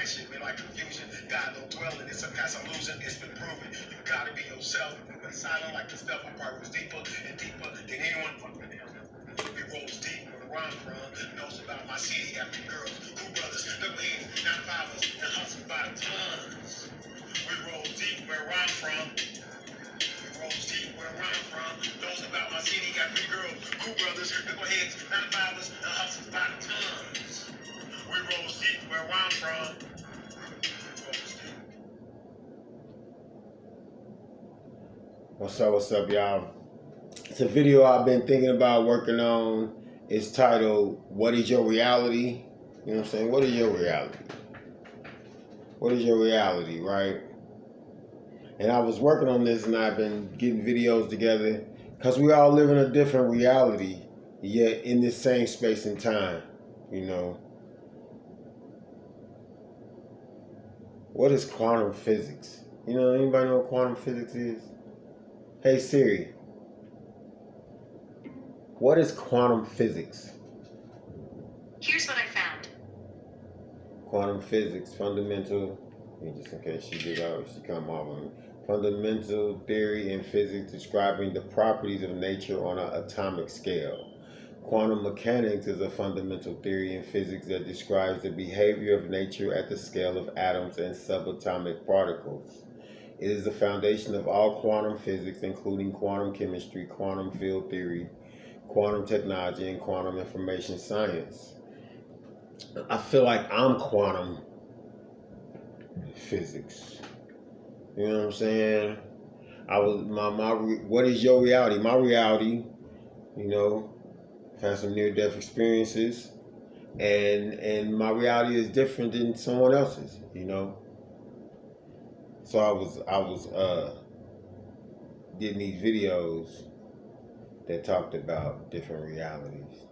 mind shit, man, like confusion. God don't dwell in it. Sometimes I'm losing, it's been proven. You gotta be yourself. If you been silent like the stuff, I probably was deeper and deeper than anyone fucking else. We rolls deep where I'm from. Knows about my city, got two girls, two brothers, double A's, 9 5s, and hustle by the tons. We roll deep where I'm from. We roll deep where I'm from. Knows about my city, got 3 girls, 2 brothers, double heads, 9 5s, and hustle by the tons. We roll deep where I'm from. What's up, y'all? It's a video I've been thinking about working on. It's titled, What is Your Reality? You know what I'm saying? What is your reality? What is your reality, right? And I was working on this and I've been getting videos together because we all live in a different reality, yet in this same space and time, you know. What is quantum physics? You know, anybody know what quantum physics is? Hey Siri, what is quantum physics? Here's what I found. Quantum physics, fundamental, just in case she did out, she come off on me. Fundamental theory in physics describing the properties of nature on an atomic scale. Quantum mechanics is a fundamental theory in physics that describes the behavior of nature at the scale of atoms and subatomic particles. It is the foundation of all quantum physics, including quantum chemistry, quantum field theory, quantum technology, and quantum information science. I feel like I'm quantum physics. You know what I'm saying? What is your reality? My reality, you know, I've had some near-death experiences, and my reality is different than someone else's, you know. So I was getting these videos that talked about different realities.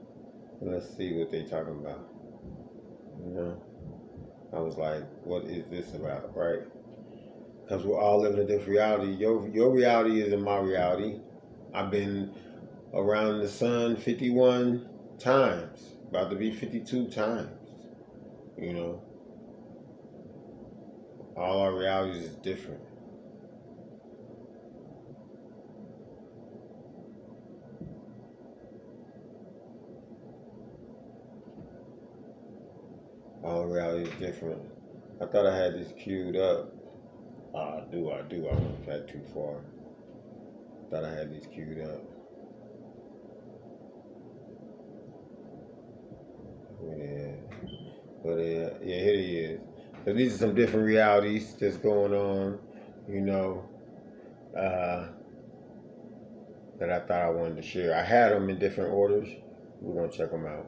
Let's see what they talking about. You know, I was like, what is this about, right? Because we're all living a different reality. Your reality isn't my reality. I've been around the sun 51 times, about to be 52 times, you know. All our realities is different. All reality is different. I thought I had this queued up. I do. I went back too far. Thought I had these queued up. Yeah. But yeah, here he is. So these are some different realities that's going on, you know, that I thought I wanted to share. I had them in different orders. We're going to check them out.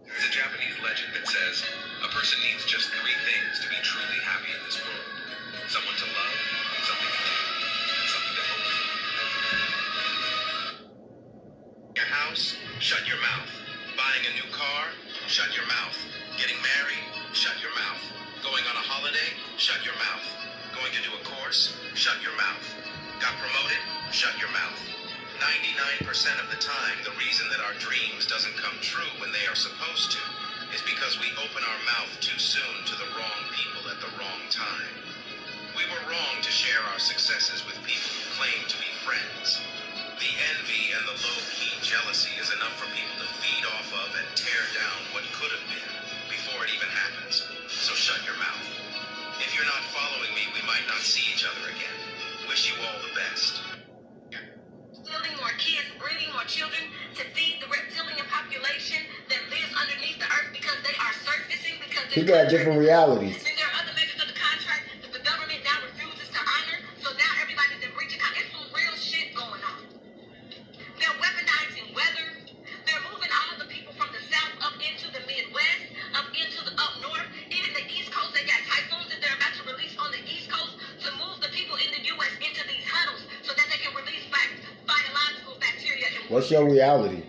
There's a Japanese legend that says a person needs just 3 things to be truly happy in this world. Someone to love, something to do, and something to hope for. Your house, shut your mouth. Buying a new car, shut your mouth. Getting married, shut your mouth. Going on a holiday, shut your mouth. Going to do a course, shut your mouth. Got promoted, shut your mouth. 99% of the time, the reason that our dreams doesn't come true when they are supposed to is because we open our mouth too soon to the wrong people at the wrong time. We were wrong to share our successes with people who claim to be friends. The envy and the low-key jealousy is enough for people to feed off of and tear down what could have been before it even happens. So shut your mouth. If you're not following me, we might not see each other again. Wish you all the best. Stealing more kids, breeding more children to feed the reptilian population that lives underneath the earth because they are surfacing because People have different realities. Then there are other measures of the contract that the government now refuses to honor. So now everybody's in breach of contract. It's some real shit going on. They're weaponizing weather. They're moving all of the people from the south up into the Midwest, up into the up north, even the East Coast. They got typhoons that they're about to release on the East Coast to move the people in the U.S. into these huddles so that they can release back biological bacteria. What's your reality?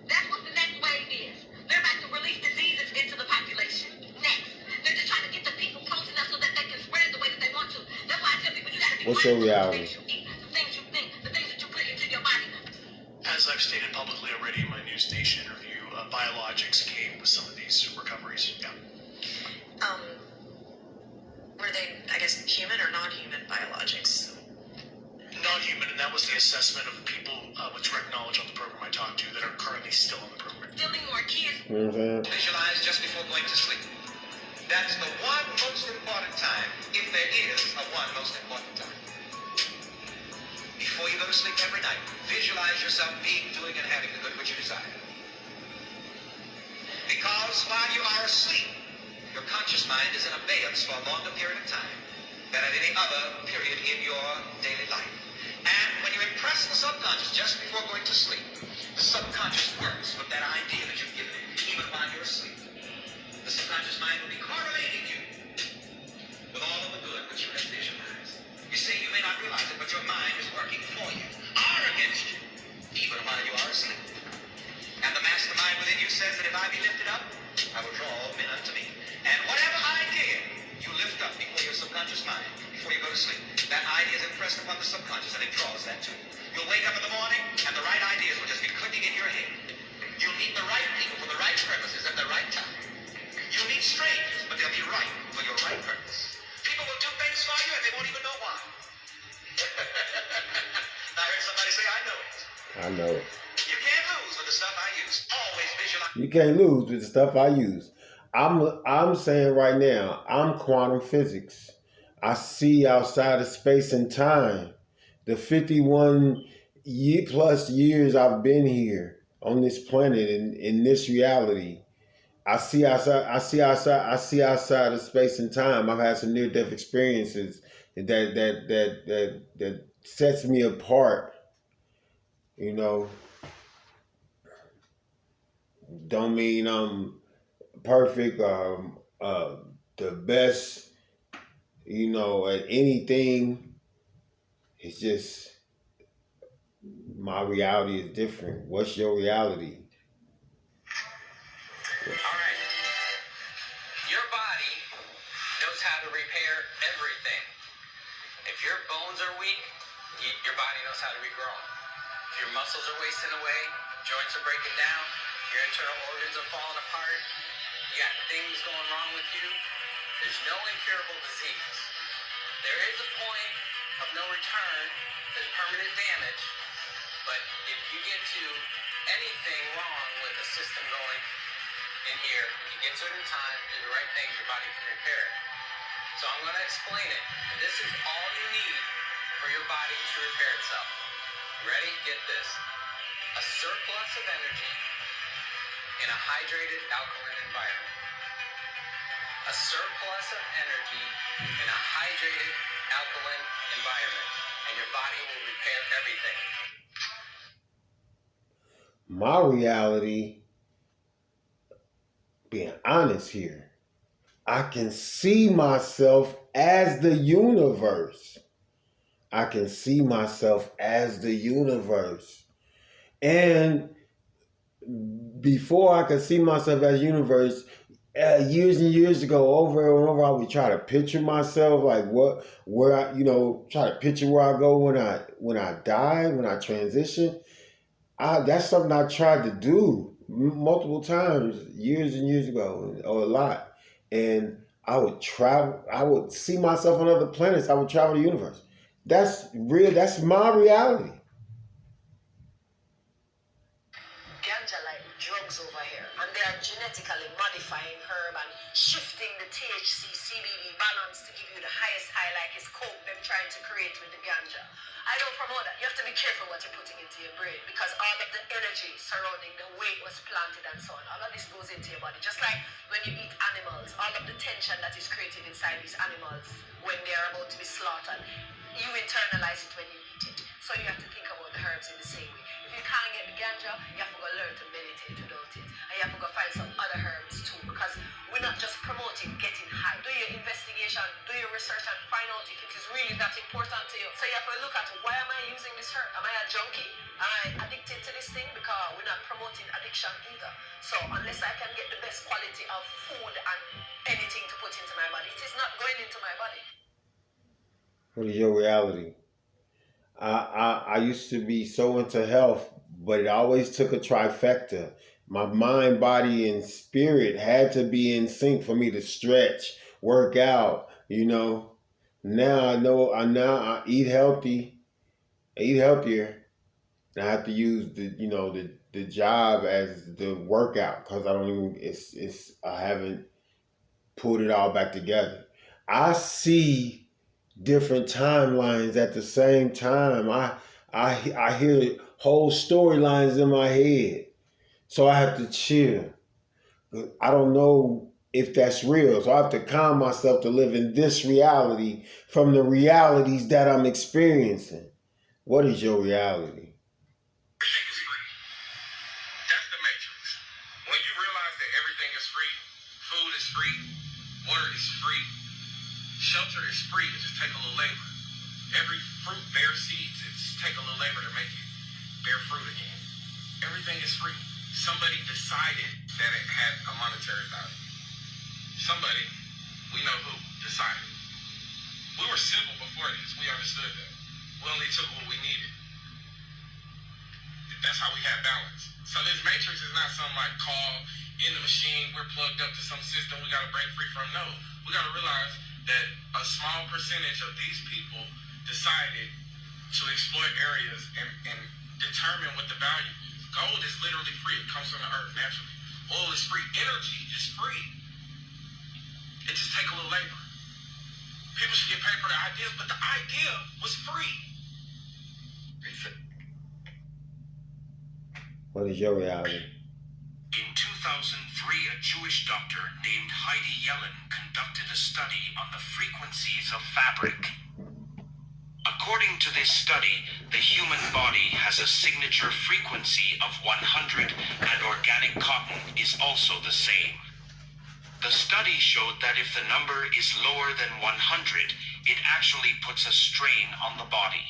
That's what the next wave is. They're about to release diseases into the population. Next. They're just trying to get the people close enough so that they can spread the way that they want to. That's why I tell people you gotta be What's your mindful of the reality? things you eat, the things you think, the things that you put into your body. As I've stated publicly already in my news station interview, biologics came with some of these recoveries. Yeah. Um, were they, I guess, human or non-human biologics? Non-human, and that was the assessment of people with direct knowledge on the program I talked to that are currently still on the program. Stealing more kids. You know what I'm saying? Visualize just before going to sleep. That's the one most important time, if there is a one most important time. Before you go to sleep every night, visualize yourself being, doing, and having the good which you desire. Because while you are asleep, your conscious mind is in abeyance for a longer period of time than at any other period in your daily life. And when you impress the subconscious just before going to sleep, the subconscious works with that idea that you've given it, even while you're asleep. The subconscious mind will be correlating you with all of the good which you have visualized. You say you may not realize it, but your mind is working for you, or against you, even while you are asleep. And the mastermind within you says that if I be lifted up, I will draw all men unto me. And whatever idea you lift up before your subconscious mind, before you go to sleep, that idea is impressed upon the subconscious and it draws that to you. You'll wake up in the morning and the right ideas will just be clicking in your head. You'll meet the right people for the right purposes at the right time. You'll meet strangers, but they'll be right for your right purpose. People will do things for you and they won't even know why. I heard somebody say, I know it. I know it. You can't lose with the stuff I use. Always visualize. You can't lose with the stuff I use. I'm saying right now, I'm quantum physics. I see outside of space and time. The 51 plus years I've been here on this planet in this reality. I see outside of space and time. I've had some near death experiences that sets me apart. You know, don't mean I'm perfect, the best, you know, at anything. It's just my reality is different. What's your reality? All right. Your body knows how to repair everything. If your bones are weak, your body knows how to regrow them. If your muscles are wasting away, joints are breaking down, your internal organs are falling apart, you got things going wrong with you, there's no incurable disease. There is a point of no return, there's permanent damage, but if you get to anything wrong with the system going in here, if you get to it in time, do the right things, your body can repair it. So I'm going to explain it, and this is all you need for your body to repair itself. Ready? Get this. A surplus of energy in a hydrated alkaline environment. A surplus of energy in a hydrated alkaline environment, and your body will repair everything. My reality, being honest here, I can see myself as the universe. I can see myself as the universe. And before I could see myself as universe, years and years ago, over and over, I would try to picture myself, like try to picture where I go when I die, when I transition. That's something I tried to do multiple times, years and years ago, or a lot. And I would travel. I would see myself on other planets. I would travel the universe. That's real. That's my reality. Ganja like drugs over here, and they are genetically modifying herb and shifting the THC CBD balance to give you the highest high, like it's coke them trying to create with the ganja. I don't promote that. You have to be careful what you're putting into your brain, because all of the energy surrounding the way it was planted and so on, all of this goes into your body. Just like when you eat animals, all of the tension that is created inside these animals when they are about to be slaughtered, you internalize it when you eat it. So you have to think about the herbs in the same way. If you can't get the ganja, you have to go learn to meditate without it. And you have to go find some other herbs too, because we're not just promoting getting high. Do your investigation, do your research, and find out if it is really that important to you. So you have to look at, why am I using this herb? Am I a junkie? Am I addicted to this thing? Because we're not promoting addiction either. So unless I can get the best quality of food and anything to put into my body, it is not going into my body. What is your reality? I used to be so into health, but it always took a trifecta. My mind, body, and spirit had to be in sync for me to stretch, work out, you know. Now I eat healthy, I eat healthier. And I have to use the job as the workout because I don't even I haven't pulled it all back together. I see different timelines at the same time. I hear whole storylines in my head. So I have to chill. I don't know if that's real. So I have to calm myself to live in this reality from the realities that I'm experiencing. What is your reality? Everything is free. That's the matrix. When you realize that everything is free, food is free, water is free, shelter is free. It just take a little labor. Every fruit bears seeds. It just take a little labor to make it bear fruit again. Everything is free. Somebody decided that it had a monetary value. Somebody, we know who, decided. We were simple before this. We understood that. We only took what we needed. That's how we had balance. So this matrix is not some like call in the machine, we're plugged up to some system we gotta break free from. No, we gotta realize that a small percentage of these people decided to exploit areas and determine what the value is. Gold is literally free. It comes from the earth naturally. Oil is free. Energy is free. It just takes a little labor. People should get paid for the ideas, but the idea was free. What is your reality? In 2003, a Jewish doctor named Heidi Yellen conducted a study on the frequencies of fabric. According to this study, the human body has a signature frequency of 100, and organic cotton is also the same. The study showed that if the number is lower than 100, it actually puts a strain on the body.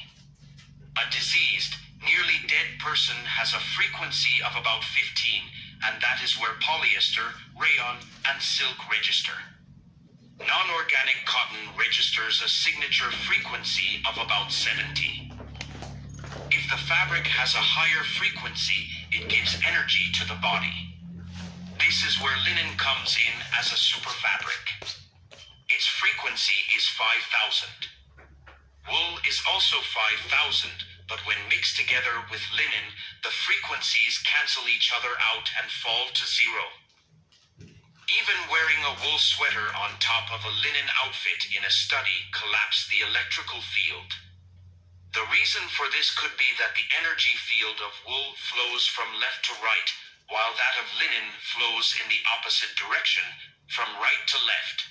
A diseased, nearly dead person has a frequency of about 15, and that is where polyester, rayon, and silk register. Non-organic cotton registers a signature frequency of about 70. If the fabric has a higher frequency, it gives energy to the body. This is where linen comes in as a super fabric. Its frequency is 5,000. Wool is also 5,000, but when mixed together with linen, the frequencies cancel each other out and fall to zero. Even wearing a wool sweater on top of a linen outfit in a study collapsed the electrical field. The reason for this could be that the energy field of wool flows from left to right, while that of linen flows in the opposite direction, from right to left.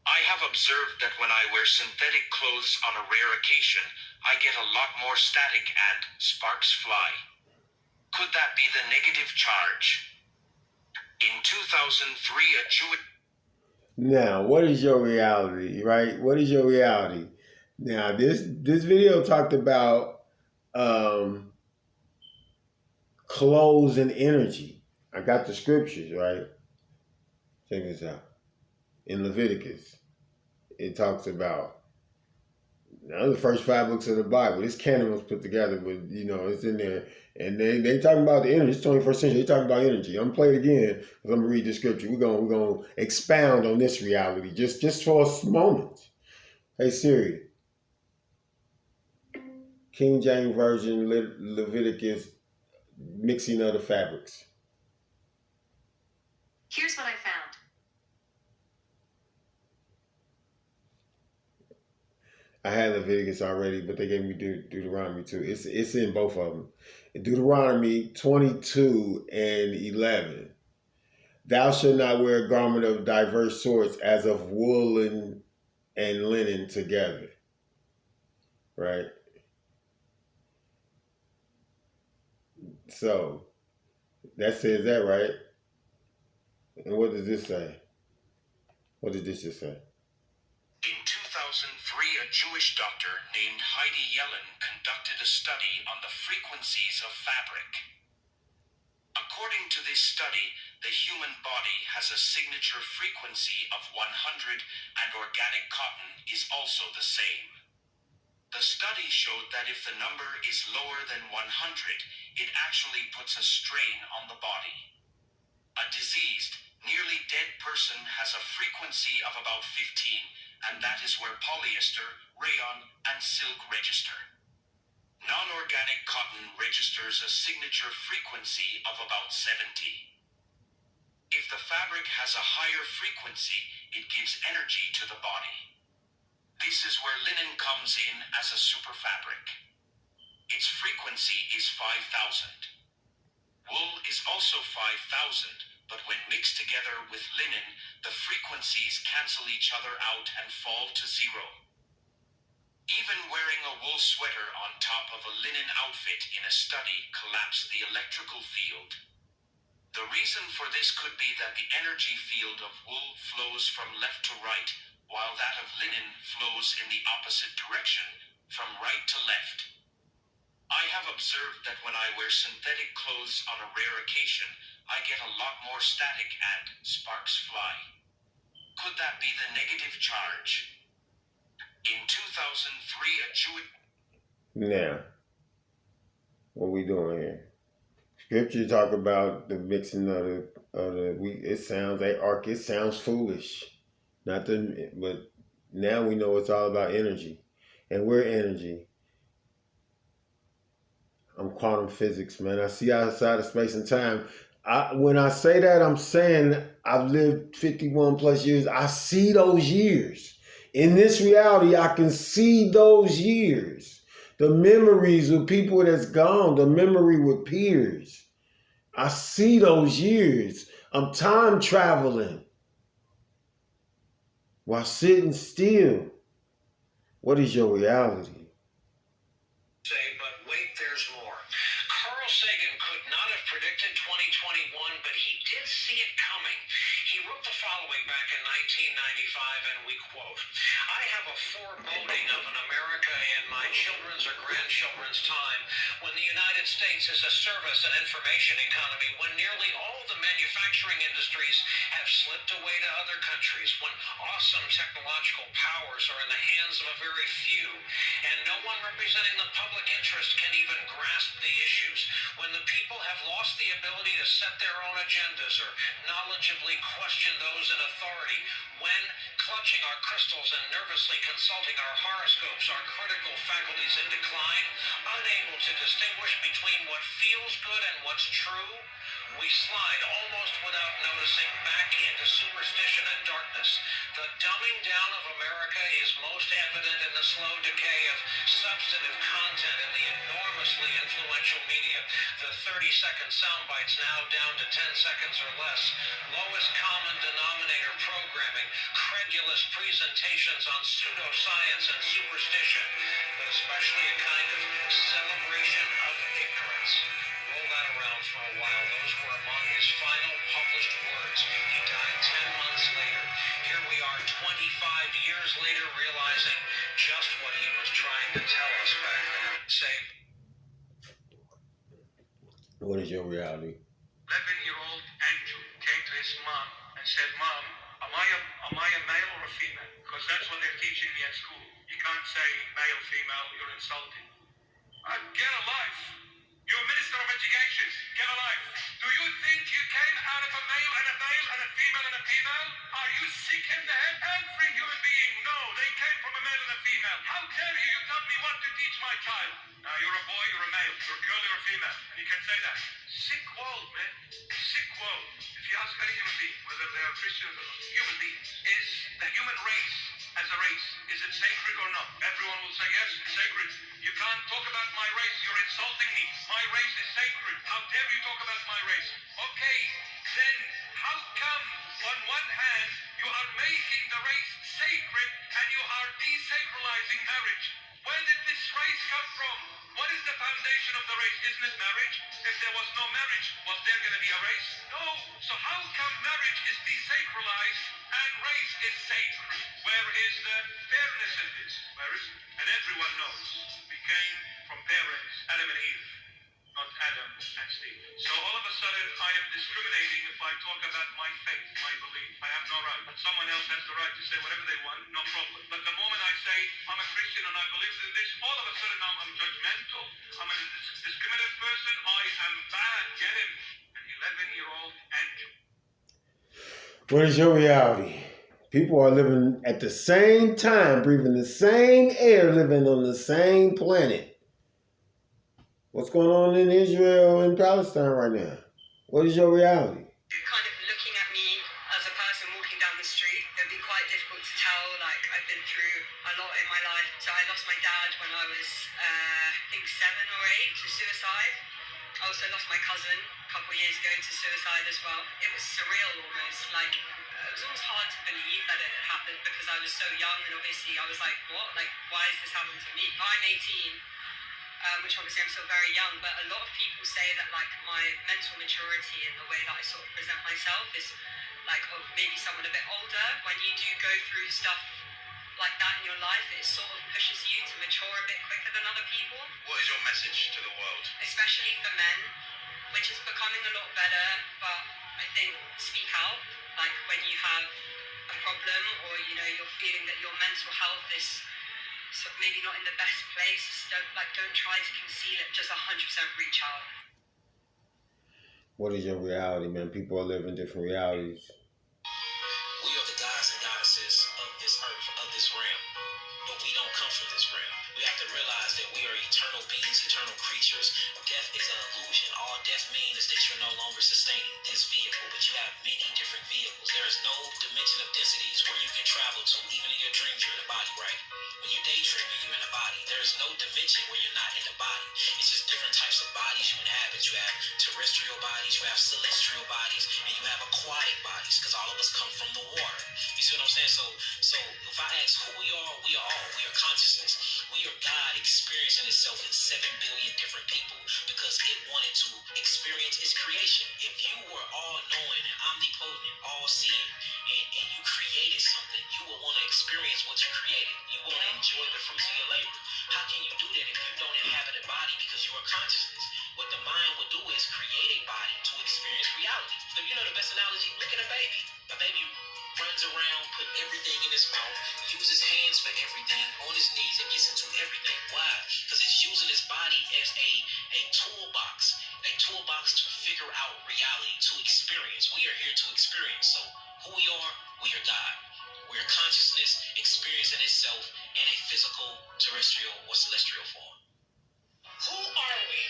I have observed that when I wear synthetic clothes on a rare occasion, I get a lot more static and sparks fly. Could that be the negative charge? In 2003, a Jewish... Now, what is your reality, right? What is your reality? Now, this video talked about clothes and energy. I got the scriptures, right? Check this out. In Leviticus, it talks about now the first 5 books of the Bible. This canon was put together, but it's in there. And they talking about the energy. It's 21st century. They talking about energy. I'm gonna play it again because I'm gonna read the scripture. We're gonna expound on this reality just for a moment. Hey Siri, King James Version, Leviticus, mixing of the fabrics. Here's what I found. I had Leviticus already, but they gave me Deuteronomy too. It's in both of them. Deuteronomy 22 and 11. Thou shalt not wear a garment of diverse sorts as of woolen and linen together. Right? So, that says that, right? And what does this say? What did this just say? In 2003, a Jewish doctor named Heidi Yellen conducted a study on the frequencies of fabric. According to this study, the human body has a signature frequency of 100, and organic cotton is also the same. The study showed that if the number is lower than 100, it actually puts a strain on the body. A diseased, nearly dead person has a frequency of about 15, and that is where polyester, rayon, and silk register. Non-organic cotton registers a signature frequency of about 70. If the fabric has a higher frequency, it gives energy to the body. This is where linen comes in as a super fabric. Its frequency is 5,000. Wool is also 5,000, but when mixed together with linen, the frequencies cancel each other out and fall to zero. Even wearing a wool sweater on top of a linen outfit in a study collapsed the electrical field. The reason for this could be that the energy field of wool flows from left to right, while that of linen flows in the opposite direction, from right to left. I have observed that when I wear synthetic clothes on a rare occasion, I get a lot more static and sparks fly. Could that be the negative charge? In 2003, a Jewish... Now, what we doing here? Scripture talk about the mixing of the wheat. It sounds foolish. But now we know it's all about energy. And we're energy. I'm quantum physics, man. I see outside of space and time. When I say that, I'm saying I've lived 51 plus years. I see those years. In this reality, I can see those years. The memories with people that's gone. The memory with peers. I see those years. I'm time traveling while sitting still. What is your reality? But wait, there's more. Carl Sagan could not have predicted 2021, but he did see it coming. He wrote the following back in 1995, and we quote, "I have a foreboding of an America in my children's or grandchildren's time when the United States is a service and information economy, when nearly all the manufacturing industries have slipped away to other countries, when awesome technological powers are in the hands of a very few, and no one representing the public interest can even grasp the issues, when the people have lost the ability to set their own agendas or knowledgeably question those in authority, when, clutching our crystals and nervously consulting our horoscopes, our critical faculties in decline, unable to distinguish between what feels good and what's true, we slide almost without noticing back into superstition and darkness. The dumbing down of America is most evident in the slow decay of substantive content in the enormously influential media, the 30-second sound bites now down to 10 seconds or less, lowest common denominator programming, credulous presentations on pseudoscience and superstition, but especially a kind of celebration of ignorance. Roll that around for a while. Those were among his final published words. He died 10 months later. Here we are 25 years later, realizing just what he was trying to tell us back then. Say, What is your reality? 11-year-old Andrew came to his mom and said, "Mom, am I a male or a female? Because that's what they're teaching me at school. You can't say male, female, you're insulting." Get a life. You're a minister of education. Get a life. Do you think you came out of a male and a male and a female and a female? Are you sick in the head? Every human being, no, they came from a male and a female. How dare you tell me what to teach my child? You're a boy, you're a male, you're a girl, you're a female. And you can say that. Sick world, man. Sick world. If you ask any human being, whether they are Christians or human beings, is the human race as a race, is it sacred or not? Everyone will say, yes, it's sacred. You can't talk about my race, you're insulting me. My race is sacred. How dare you talk about my race? Okay, then how come on one hand you are making the race sacred and you are desacralizing marriage? Where did this race come from? What is the foundation of the race? Isn't it marriage? If there was no marriage, was there going to be a race? No. So how come marriage is desacralized and race is sacred? Where is the fairness in this? Where is it? And everyone knows we came from parents, Adam and Eve. not Adam and Steve. So all of a sudden, I am discriminating if I talk about my faith, my belief. I have no right. But someone else has the right to say whatever they want, no problem. But the moment I say I'm a Christian and I believe in this, all of a sudden now I'm judgmental. I'm a discriminative person. I am bad. Get him. An 11-year-old Andrew. What is your reality? People are living at the same time, breathing the same air, living on the same planet. What's going on in Israel and Palestine right now? What is your reality? Kind of looking at me as a person walking down the street, it'd be quite difficult to tell. Like, I've been through a lot in my life. So I lost my dad when I was, I think 7 or 8 to suicide. I also lost my cousin a couple of years ago to suicide as well. It was surreal almost. Like, it was almost hard to believe that it had happened because I was so young, and obviously I was like, what? Like, why is this happening to me? I'm 18. Which obviously I'm still very young, but a lot of people say that like my mental maturity and the way that I sort of present myself is like of maybe someone a bit older. When you do go through stuff like that in your life, it sort of pushes you to mature a bit quicker than other people. What is your message to the world? Especially for men, which is becoming a lot better, but I think speak out. Like when you have a problem or you know you're feeling that your mental health is so maybe not in the best place, don't try to conceal it, just 100% reach out. What is your reality, man? People are living different realities. We are the gods and goddesses of this earth, of this realm. But we don't come from this realm. We have to realize that we are eternal beings, eternal creatures. Death is an illusion. All death means is that you're no longer sustaining this vehicle, but you have many different vehicles. There is no dimension of densities where you can travel to. Even in your dreams, you're in a body, right? When you daydreaming, you're in a body. There is no dimension where you're not in a body. It's just different types of bodies you inhabit. You have terrestrial bodies, you have celestial bodies, and you have aquatic bodies, because all of us come from the water. You see what I'm saying? So if I ask who we are all. We are consciousness. We are God experiencing itself in 7 billion different people because it wanted to experience its creation. If you were all knowing and omnipotent, all seeing, and you created something, you will want to experience what you created. You want to enjoy the fruits of your labor. How can you do that if you don't inhabit a body because you are consciousness? What the mind will do is create a body to experience reality. So you know the best analogy? Look at a baby. A baby runs around, put everything in his mouth, uses hands for everything, on his knees, it gets into everything. Why? Because it's using his body as a toolbox to figure out reality, to experience. We are here to experience. So who we are God. We are consciousness experiencing itself in a physical, terrestrial, or celestial form. Who are we?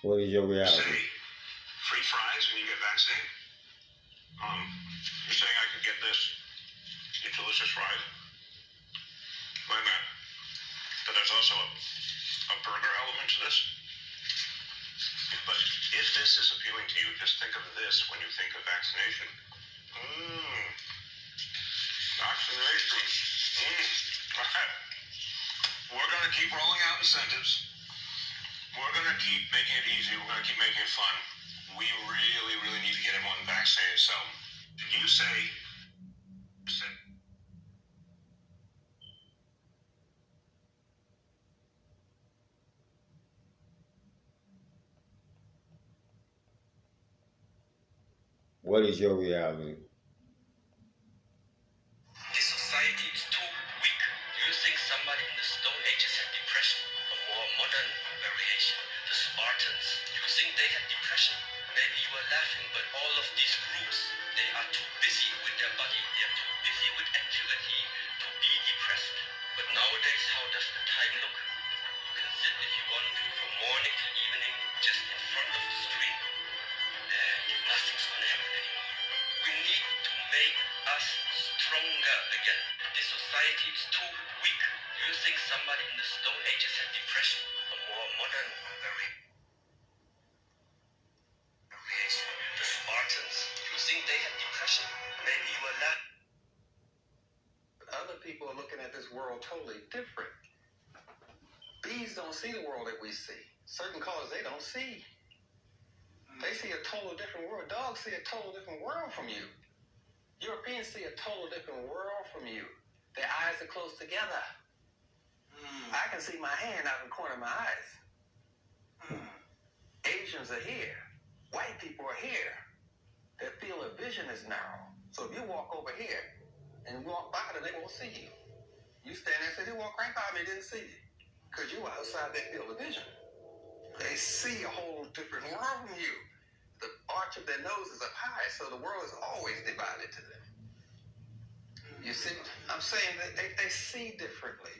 What is your reality? Say, free fries when you get vaccinated? You're saying I could get this? Get delicious fries? Wait a minute. But there's also a burger element to this? But if this is appealing to you, just think of this when you think of vaccination. Vaccination. All right. We're going to keep rolling out incentives. We're going to keep making it easy. We're going to keep making it fun. We really, really need to get everyone vaccinated. So, you say What is your reality? This society is too weak. Do you think somebody in the Stone Ages had depression? A more modern variation. The Spartans. Do you think they had depression? Maybe you are laughing, but all of these groups, they are too busy with their body. They are too busy with activity to be depressed. But nowadays, how does the time look? You can sit if you want to from morning to evening just in front of the screen. And nothing's going to happen anymore. We need to make us stronger again. This society is too weak. Do you think somebody in the Stone Ages had depression? A more modern variation. The Spartans. Do you think they had depression? Maybe you were not. Other people are looking at this world totally different. Bees don't see the world that we see. Certain colors they don't see. They see a total different world. Dogs see a total different world from you. Europeans see a total different world from you. Their eyes are close together. I can see my hand out of the corner of my eyes. Asians are here. White people are here. Their field of vision is narrow. So if you walk over here and walk by them, they won't see you. You stand there and say, they walk right by me, didn't see you. Because you were outside their field of vision. They see a whole different world from you. The arch of their nose is up high, so the world is always divided to them. You see, I'm saying that they see differently.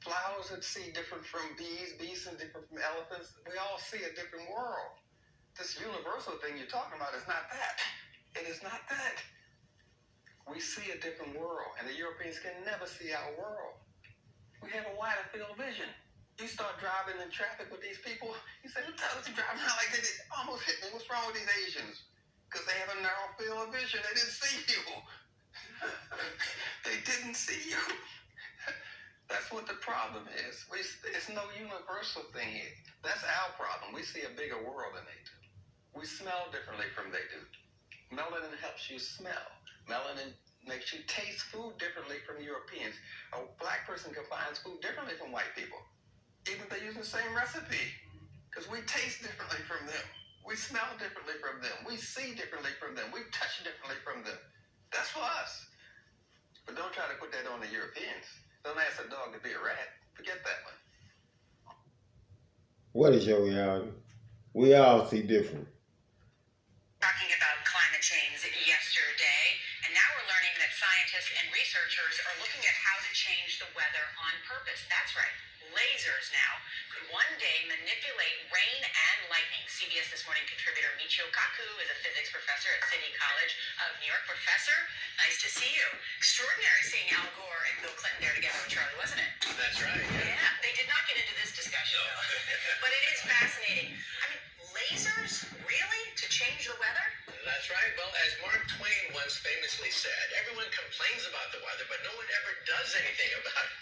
Flowers that see different from bees, bees are different from elephants. We all see a different world. This universal thing you're talking about is not that. It is not that. We see a different world, and the Europeans can never see our world. We have a wider field of vision. You start driving in traffic with these people, you say, what the hell is you driving around like this? Almost hit me. What's wrong with these Asians? Because they have a narrow field of vision. They didn't see you. They didn't see you. That's what the problem is. It's no universal thing here. That's our problem. We see a bigger world than they do. We smell differently from they do. Melanin helps you smell. Melanin makes you taste food differently from Europeans. A black person combines food differently from white people, even if they're using the same recipe, because we taste differently from them. We smell differently from them. We see differently from them. We touch differently from them. That's for us. But don't try to put that on the Europeans. Don't ask a dog to be a rat. Forget that one. What is your reality? We all see different. Talking about climate change yesterday, and now we're learning that scientists and researchers are looking at how to change the weather on purpose. That's right. Lasers now could one day manipulate rain and lightning. CBS This Morning contributor Michio Kaku is a physics professor at City College of New York. Professor, nice to see you. Extraordinary seeing Al Gore and Bill Clinton there together with Charlie, wasn't it? That's right. Yeah, they did not get into this discussion, though. But it is fascinating. I mean, lasers, really? To change the weather? That's right. Well, as Mark Twain once famously said, everyone complains about the weather, but no one ever does anything about it.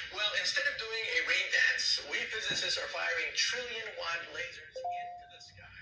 Well, instead of doing a rain dance, we physicists are firing trillion-watt lasers into the sky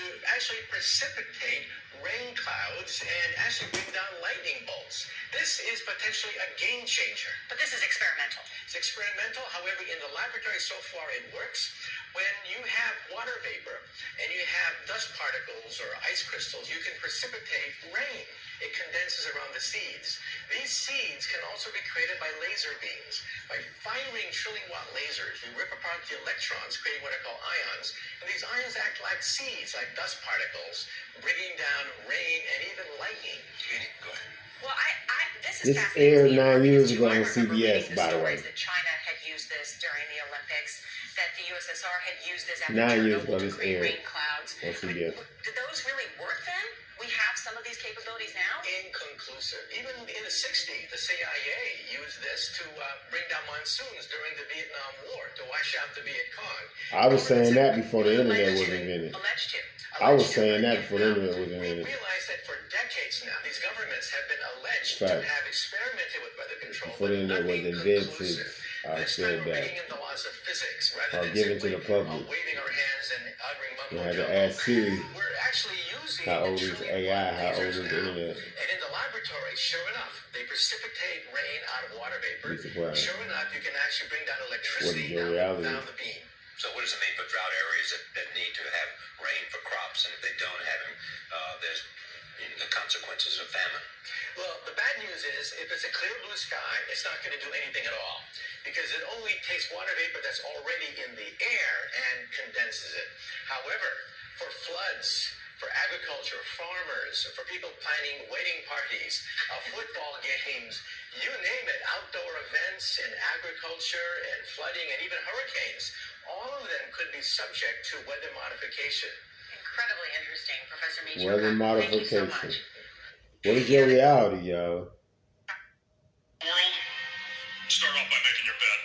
to actually precipitate rain clouds and actually bring down lightning bolts. This is potentially a game changer. But this is experimental. It's experimental. However, in the laboratory so far it works. When you have water vapor and you have dust particles or ice crystals, you can precipitate rain. It condenses around the seeds. These seeds can also be created by laser beams. By firing trillion-watt lasers, we rip apart the electrons, creating what are called ions. And these ions act like seeds, like dust particles, bringing down rain and even lightning. Go ahead. Well, this is aired fascinating. 9 years ago I on remember CBS, reading the by the way. stories that China had used this during the Olympics, that the USSR had used this after 9 years Chernobyl ago, to this create aired rain clouds. on CBS. Did those really work then? We have some of these capabilities now? Inconclusive. Even in the 60s, the CIA used this to bring down monsoons during the Vietnam War, to wash out the Viet Cong. I was saying that before the internet was invented. Alleged to. I was saying that before the internet was We invented. realize that for decades now, these governments have been alleged to Fact. have experimented with weather control, Before the internet was nothing invented, conclusive. I This said time we're that. bringing in the laws of physics rather Or than given to simply the public. waving our hands and uttering You mumbo had to jumbo. ask Siri, We're actually using how old the is trillion-watt AI? How old lasers is the now. internet? And in the laboratory, sure enough, they precipitate rain out of water vapor. Be surprised. Sure enough, you can actually bring down What electricity is your reality? down the beam. So what does it mean for drought areas that need to have rain for crops, and if they don't have them, there's the consequences of famine? Well, the bad news is, if it's a clear blue sky, it's not going to do anything at all, because it only takes water vapor that's already in the air and condenses it. However, for floods, for agriculture, farmers, for people planning wedding parties, football games, you name it, outdoor events in agriculture and flooding and even hurricanes, all of them could be subject to weather modification. Incredibly interesting, Professor Michio. Weather Thank you so modification. much. What is your reality, y'all? World, start off by making your bed.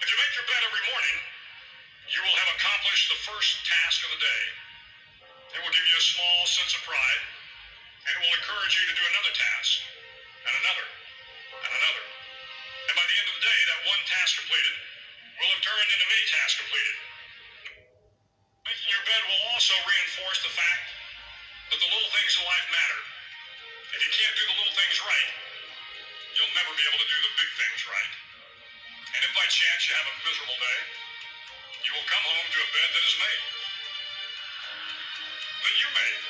If you make your bed every morning, you will have accomplished the first task of the day. It will give you a small sense of pride, and it will encourage you to do another task, and another, and another. And by the end of the day, that one task completed will have turned into many tasks completed. Making your bed will also reinforce the fact that the little things in life matter. If you can't do the little things right, you'll never be able to do the big things right. And if by chance you have a miserable day, you will come home to a bed that is made. that you made.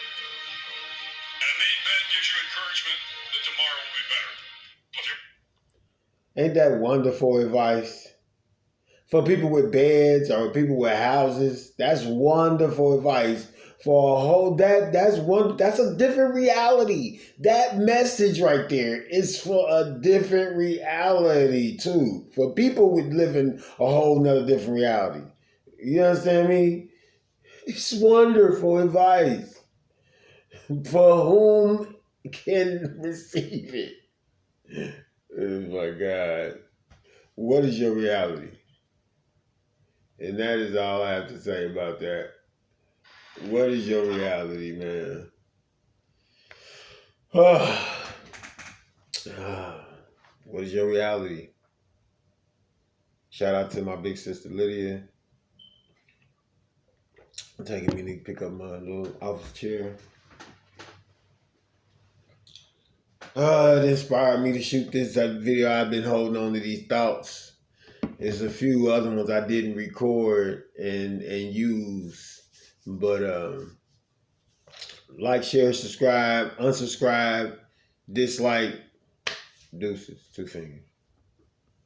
And a made bed gives you encouragement that tomorrow will be better. Ain't that wonderful advice? For people with beds or people with houses, that's wonderful advice. For a whole that's a different reality. That message right there is for a different reality too. For people with living a whole nother different reality. You understand me? It's wonderful advice. For whom can receive it. Oh my God. What is your reality? And that is all I have to say about that. What is your reality, man? What is your reality? Shout out to my big sister Lydia. Taking me to pick up my little office chair. It inspired me to shoot this video. I've been holding on to these thoughts. There's a few other ones I didn't record and use. But like, share, subscribe, unsubscribe, dislike, deuces, 2 fingers.